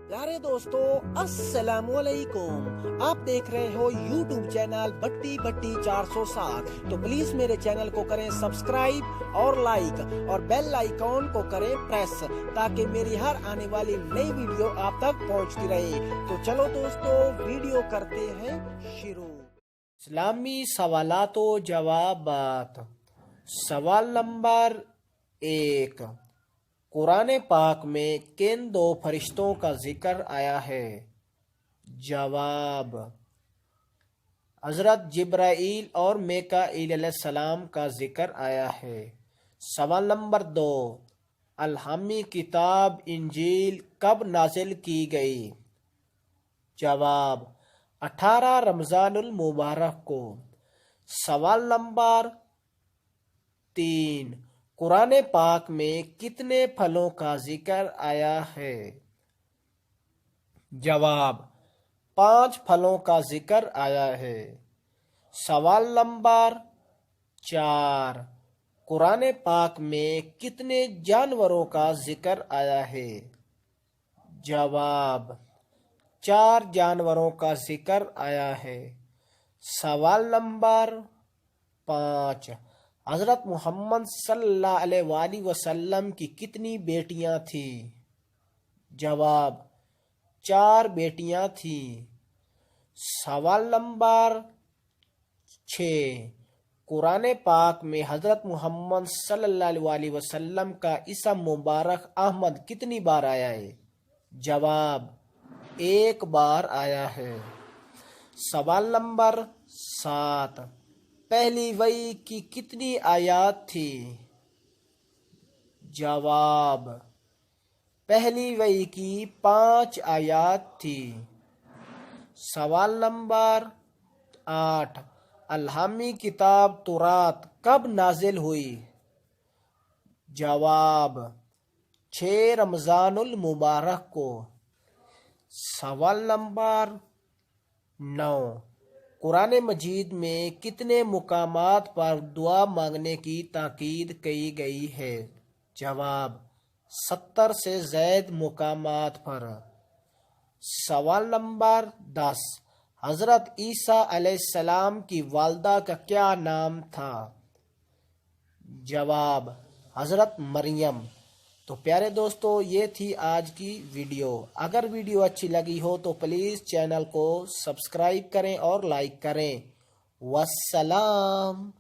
प्यारे दोस्तों अस्सलाम वालेकुम। आप देख रहे हो YouTube चैनल बट्टी बट्टी 407। तो प्लीज मेरे चैनल को करें सब्सक्राइब और लाइक और बेल आइकॉन को करें प्रेस, ताकि मेरी हर आने वाली नई वीडियो आप तक पहुंचती रहे। तो चलो दोस्तों वीडियो करते हैं शुरू। इस्लामी सवालात व जवाबात। सवाल नंबर 1, कुरान पाक में किन दो फरिश्तों का जिक्र आया है? जवाब, हजरत जिब्राईल और मीकाईल अलैहिस्सलाम का जिक्र आया है। सवाल नंबर 2, अलहमी किताब इंजील कब नाजिल की गई? जवाब, 18 रमजानुल मुबारक को। सवाल नंबर 3, कुरान पाक में कितने फलों का जिक्र आया है? जवाब, 5 फलों का जिक्र आया है। सवाल नंबर 4, कुरान पाक में कितने जानवरों का जिक्र आया है? जवाब, 4 जानवरों का जिक्र आया है। सवाल नंबर 5, हजरत मोहम्मद सल्लल्लाहु अलैहि वसल्लम की कितनी बेटियां थी? जवाब, 4 बेटियां थी। सवाल नंबर 6, कुरान पाक में हजरत मोहम्मद सल्लल्लाहु अलैहि वसल्लम का इसम मुबारक अहमद कितनी बार आया है? जवाब, 1 बार आया है। सवाल नंबर 7, पहली वही की कितनी आयत थी? जवाब, पहली वही की 5 आयत थी। सवाल नंबर 8, अलहमी किताब तौरात कब नाजिल हुई? जवाब, 6 रमजानुल मुबारक को। सवाल नंबर 9, कुरान मजीद में कितने मुकामात पर दुआ मांगने की ताकीद की गई है? जवाब, 70 से ज़ायद मुकामात पर। सवाल नंबर 10, हजरत ईसा अलैहिस्सलाम की वालदा का क्या नाम था? जवाब, हजरत मरियम। तो प्यारे दोस्तों, ये थी आज की वीडियो। अगर वीडियो अच्छी लगी हो तो प्लीज़ चैनल को सब्सक्राइब करें और लाइक करें। वस्सलाम।